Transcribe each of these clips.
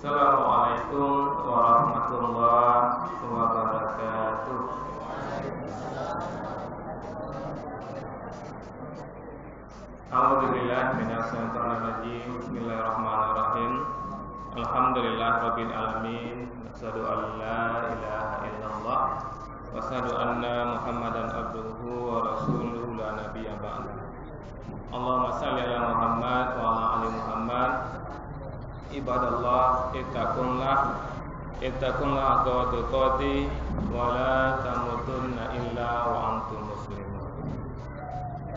Assalamualaikum warahmatullahi wabarakatuh. A'udzubillahi minasyaitonir rajim. Bismillahirrahmanirrahim. Alhamdulillahirabbil alamin. Asyhadu an la ilaha illallah wa asyhadu anna Muhammadan abduhu wa rasuluhu la nabiyya ba'da. Allahumma shalli ala Muhammad wa ala ali Muhammad. Ibadallah, ittaqullah haqqa tuqatih wa la tamutunna illa wa antum muslimun.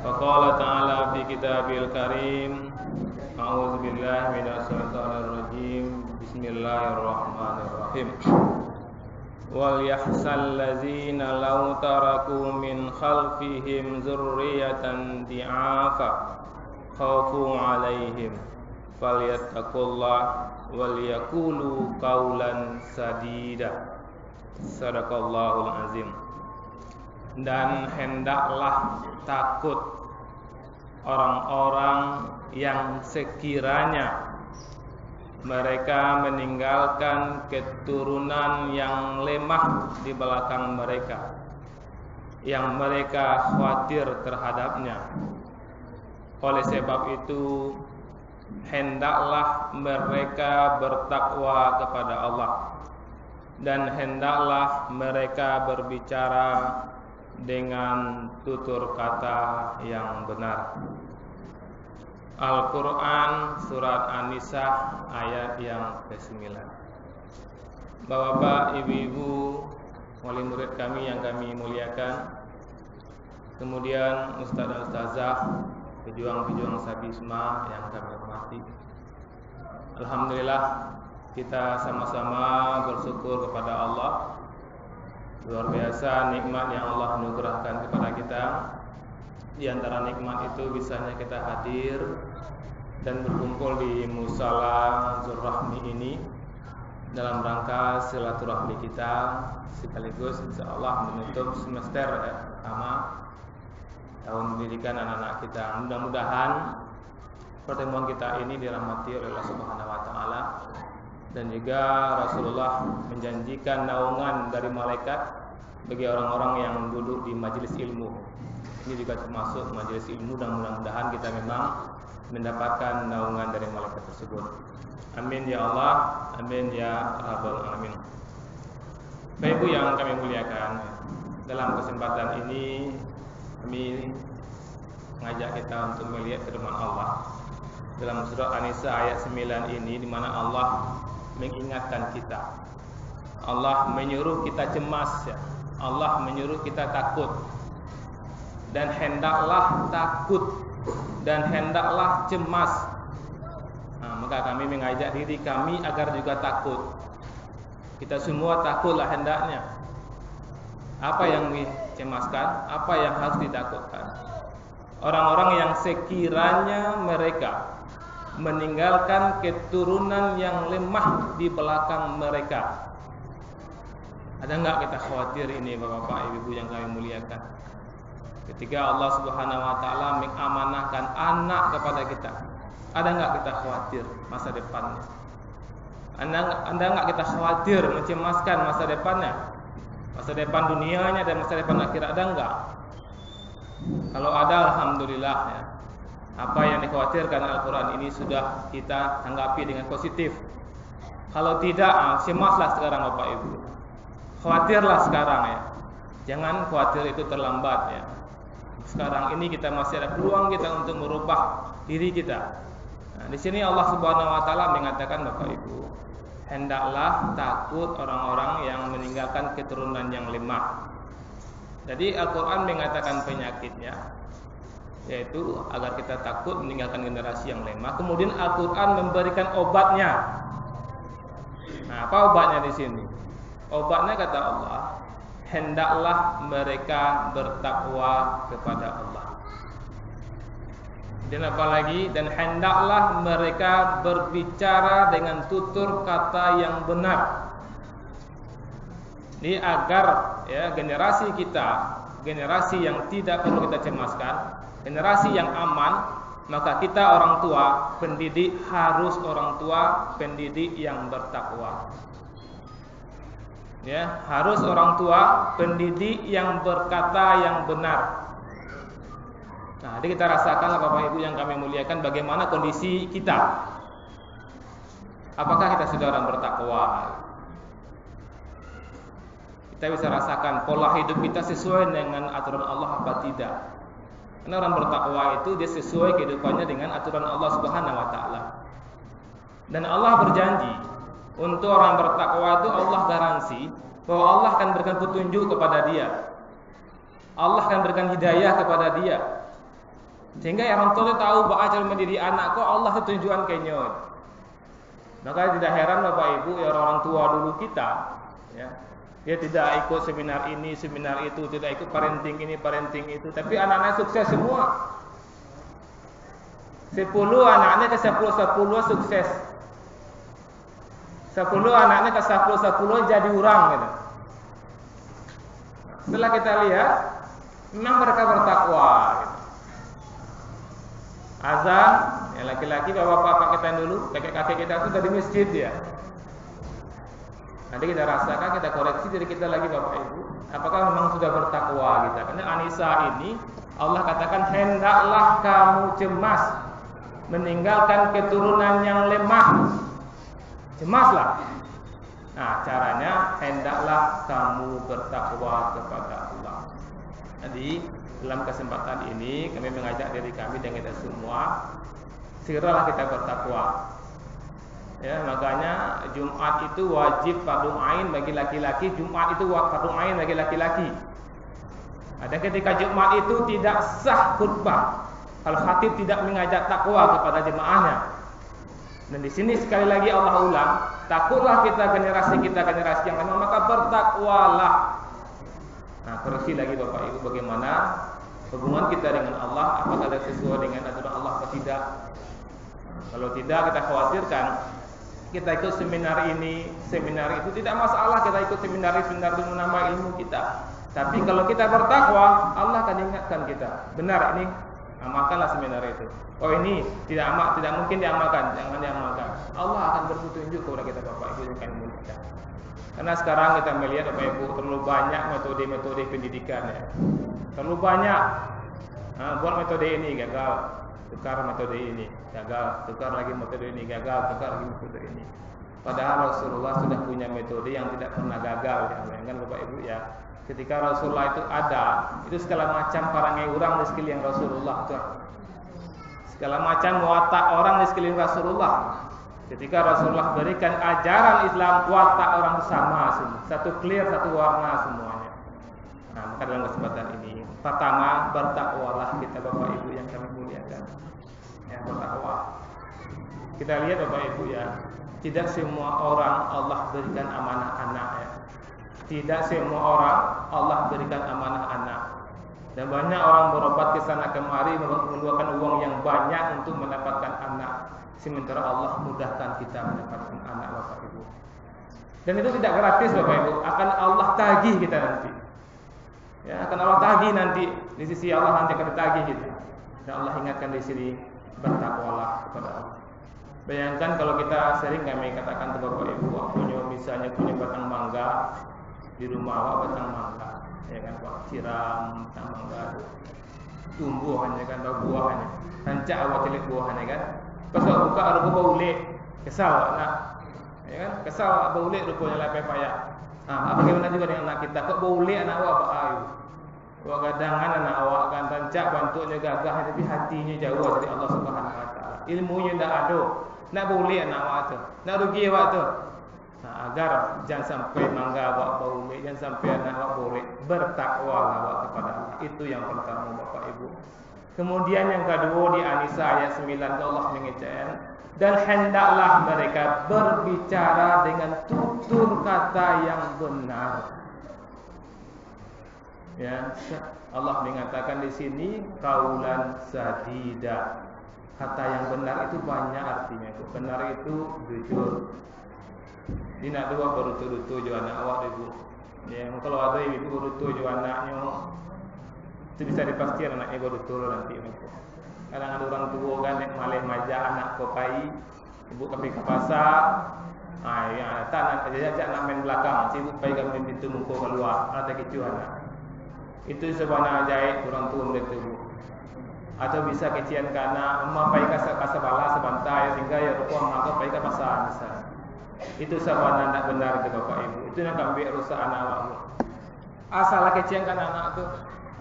Faqala ta'ala fi kitabil karim, a'udzu billahi minasyaitonir rajim. Bismillahirrahmanirrahim. Wal yahsal ladzina law taraku min khalfihim dzurriyyatan di'afa khaufu 'alaihim falyattaqullah wal yaqulu qaulan sadida. Sadaqallahul azim. Dan hendaklah takut orang-orang yang sekiranya mereka meninggalkan keturunan yang lemah di belakang mereka, yang mereka khawatir terhadapnya. Oleh sebab itu, hendaklah mereka bertakwa kepada Allah, dan hendaklah mereka berbicara dengan tutur kata yang benar. Al-Quran Surat An-Nisa ayat yang ke-9. Bapak, ibu-ibu, wali murid kami yang kami muliakan, kemudian ustaz dan ustazah, pejuang-pejuang Sabisma yang kami hormati. Alhamdulillah, kita sama-sama bersyukur kepada Allah. Luar biasa nikmat yang Allah anugerahkan kepada kita. Di antara nikmat itu bisanya kita hadir dan berkumpul di musala Zurrahmi ini dalam rangka silaturahmi kita, sekaligus insyaallah menutup semester pertama tahun pendidikan anak-anak kita. Mudah-mudahan pertemuan kita ini dirahmati oleh Allah Subhanahu wa taala, dan juga Rasulullah menjanjikan naungan dari malaikat bagi orang-orang yang duduk di majelis ilmu. Ini juga termasuk majelis ilmu, dan mudah-mudahan kita memang mendapatkan naungan dari malaikat tersebut. Amin ya Allah, amin ya rabbal alamin. Bapak Ibu yang kami muliakan, dalam kesempatan ini kami mengajak kita untuk melihat firman Allah dalam surah An-Nisa ayat 9 ini, di mana Allah mengingatkan kita. Allah menyuruh kita cemas, ya. Allah menyuruh kita takut. Dan hendaklah takut dan hendaklah cemas. Maka kami mengajak diri kami agar juga takut. Kita semua takutlah hendaknya. Apa yang dicemaskan, apa yang harus ditakutkan? Orang-orang yang sekiranya mereka meninggalkan keturunan yang lemah di belakang mereka. Ada enggak kita khawatir ini, Bapak-bapak, Ibu-ibu yang kami muliakan? Ketika Allah Subhanahu wa taala mengamanahkan anak kepada kita, ada enggak kita khawatir masa depannya? Ada enggak kita khawatir mencemaskan masa depannya? Masa depan dunianya dan masa depan akhirat, ada enggak? Kalau ada, alhamdulillah, ya. Apa yang dikhawatirkan Al-Quran ini sudah kita tanggapi dengan positif. Kalau tidak, cemaslah sekarang Bapak Ibu. Khawatirlah sekarang, ya. Jangan khawatir itu terlambat, ya. Sekarang ini kita masih ada peluang kita untuk merubah diri kita. Nah, di sini Allah Subhanahu wa taala mengatakan, Bapak Ibu, hendaklah takut orang-orang yang meninggalkan keturunan yang lemah. Jadi Al-Quran mengatakan penyakitnya, yaitu agar kita takut meninggalkan generasi yang lemah. Kemudian Al-Quran memberikan obatnya. Nah, apa obatnya di sini? Obatnya kata Allah, hendaklah mereka bertakwa kepada Allah. Dan apa lagi? Dan hendaklah mereka berbicara dengan tutur kata yang benar. Ini agar, ya, generasi kita, generasi yang tidak perlu kita cemaskan, generasi yang aman, Maka kita orang tua pendidik harus orang tua pendidik yang bertakwa. Ya, harus orang tua pendidik yang berkata yang benar. Nah, jadi kita rasakanlah Bapak Ibu yang kami muliakan bagaimana kondisi kita. Apakah kita sudah orang bertakwa? Kita bisa rasakan pola hidup kita sesuai dengan aturan Allah apa tidak. Karena orang bertakwa itu dia sesuai kehidupannya dengan aturan Allah Subhanahu wa taala. Dan Allah berjanji untuk orang bertakwa itu Allah garansi bahwa Allah akan berikan petunjuk kepada dia. Allah akan berikan hidayah kepada dia. Sehingga orang tua itu tahu bahwa cara mendidik anak kok Allah itu tujuan kenyot. Maka tidak heran Bapak Ibu ya orang tua dulu kita ya. Dia tidak ikut seminar ini, seminar itu, tidak ikut parenting ini, parenting itu, tapi anak-anak sukses semua. 10 anaknya ke 10 sukses. 10 anaknya ke 10 jadi orang gitu. Setelah kita lihat, memang mereka bertakwa gitu. Azan, yang laki-laki bapak-bapak kita yang dulu, kakek-kakek kita itu dari masjid ya. Nanti kita rasakan, kita koreksi diri kita lagi Bapak Ibu, apakah memang sudah bertakwa kita? Karena Anisa ini Allah katakan hendaklah kamu cemas meninggalkan keturunan yang lemah. Cemaslah. Nah, caranya hendaklah kamu bertakwa kepada Allah. Jadi dalam kesempatan ini kami mengajak diri kami dan kita semua, segeralah kita bertakwa. Ya, makanya Jumat itu wajib fardu ain bagi laki-laki, Jumat itu fardu ain bagi laki-laki. Ada ketika Jumat itu tidak sah khutbah kalau khatib tidak mengajak takwa kepada jemaahnya. Dan di sini sekali lagi Allah ulang, takutlah generasi kita yang memang maka bertakwalah. Nah, koreksi lagi Bapak Ibu bagaimana hubungan kita dengan Allah, apakah ada sesuai dengan aturan Allah atau tidak? Kalau tidak, kita khawatirkan kita ikut seminar ini, seminar itu tidak masalah. Kita ikut seminar itu menambah ilmu kita. Tapi kalau kita bertakwa, Allah akan ingatkan kita. Benar ini, amalkanlah seminar itu. Oh ini tidak mungkin diamalkan, jangan diamalkan. Allah akan berpetunjuk kepada kita Bapak Ibu yang kami muliakan. Karena sekarang kita melihat Bapak Ibu terlalu banyak metode-metode pendidikan ya. Terlalu banyak. Nah, buat metode ini gagal. Tukar metode ini, gagal. Tukar lagi metode ini, gagal. Tukar lagi metode ini. Padahal Rasulullah sudah punya metode yang tidak pernah gagal. Ya, bayangkan Bapak Ibu ya. Ketika Rasulullah itu ada, itu segala macam parangai orang di sekeliling Rasulullah tuh. Segala macam watak orang di sekeliling Rasulullah. Ketika Rasulullah berikan ajaran Islam, watak orang sama semua. Satu clear, satu warna semuanya. Nah, maka dalam kesempatan ini, pertama bertakwalah kita Bapak Ibu yang kami muliakan. Ya, bertakwa. Kita lihat Bapak Ibu ya, tidak semua orang Allah berikan amanah anak ya. Tidak semua orang Allah berikan amanah anak. Dan banyak orang berobat ke sana kemari mengeluarkan uang yang banyak untuk mendapatkan anak. Sementara Allah mudahkan kita mendapatkan anak Bapak Ibu. Dan itu tidak gratis Bapak Ibu, akan Allah tagih kita nanti. Ya, akan Allah tagih nanti di sisi Allah, nanti akan ditagih kita. Dan Allah ingatkan di sini bertakwalah kepada Allah. Bayangkan kalau kita sering kami katakan ke Bapak Ibu, misalnya punya batang mangga di rumah awak, batang mangga, ya kan Pak, siram batang mangga itu tumbuh hanya kan buahnya, tancak awak cilik buahnya kan. Pas awak buka rupa bau lek, kesal nak, ya kan, kesal bau lek rupanya lepe payah. Bagaimana juga dengan anak kita, kok bau lek anak awak Pak ayu. Awak gadangan anak awak kan tancak bantunya gagah, tapi hatinya jauh dari Allah Subhanahu wa taala. Ilmunya ndak ada. Nak boleh anak awak tu, nak rugi awak tu. Agar jangan sampai mangga awak boleh, jangan sampai anak awak boleh, bertakwalah awak kepada Allah. Itu yang pertama Bapak Ibu. Kemudian yang kedua di An-Nisa ayat 9 Allah mengatakan, dan hendaklah mereka berbicara dengan tutur kata yang benar. Ya, Allah mengatakan di sini kaulan sadida. Kata yang benar itu banyak artinya. Benar itu jujur. Ini nak dua berutu-utu jo anak awak ibu. Ya, kalau ada ibu berutu jo anaknya, itu bisa dipastikan anaknya berutu nanti. Kadang ada orang tua kan nek malih majak anak ke pai, ibu pergi ke pasar. Ya, tak nak ajak nak main belakang, sibuk pai ke pintu muka keluar, ada kecu anak. Itu sebenarnya jahit orang tua mereka tu. Atau bisa kecian karena emak pai ka bala sebantai sehingga ya rupa mak pai ka pasar misalnya. Itu sebenarnya tak benar ke bapak ibu. Itu nak ambil rusak anak awakmu. Asal kecian kan anak tu,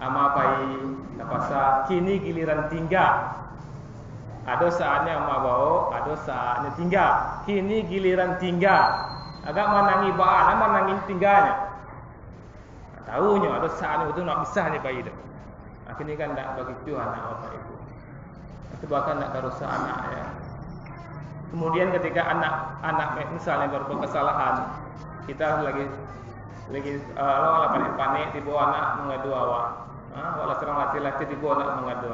ama pai ke pasar, kini giliran tinggal. Ada saatnya emak bawa, ada saatnya tinggal. Kini giliran tinggal. Agak menangi baan, menangi tinggalnya. Tahunya ada saatnya itu nak pisahnya bayi tu. Akhirnya kan tak begitu anak bapak ibu. Itu bahkan tak rusak anak ya. Kemudian ketika anak misalnya berbuat kesalahan, kita lagi panik tiba anak mengadu awak. Walau serang laki-laki tiba anak mengadu.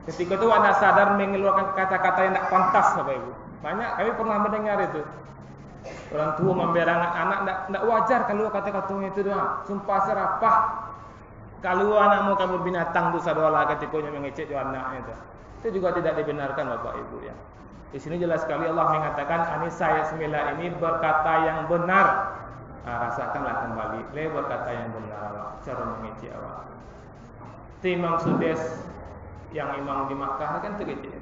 Ketika itu anak sadar mengeluarkan kata-kata yang tak pantas bapak ibu. Banyak kami pernah mendengar itu. Orang tua memberang anak tak wajar kalau kata-kata itu doang. Sumpah serapah. Kalau anak mau kabur binatang tu sadola ketikanya mengecek anaknya itu. Itu juga tidak dibenarkan bapak ibu ya. Di sini jelas sekali Allah mengatakan Anisa ayat 9 ini berkata yang benar. Rasakanlah kembali berkata yang benar cara mengecek awak. Imam Sudes yang imam di Makkah kan terkecil.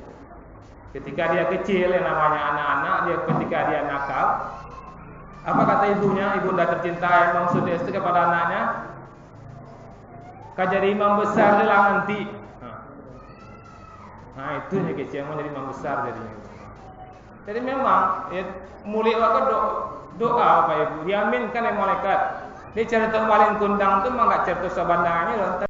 Ketika dia kecil yang namanya anak-anak, ketika dia nakal, apa kata ibunya? Ibunda tercinta Imam Sudes itu kepada anaknya, kau jadi imam besar je lah nanti. Itu yang kecil mau jadi imam besar jadinya. Jadi memang mulia waktu doa apa ibu, diaminkan oleh malaikat. Dia cerita paling kundang tu memang tak cerita sebandarnya.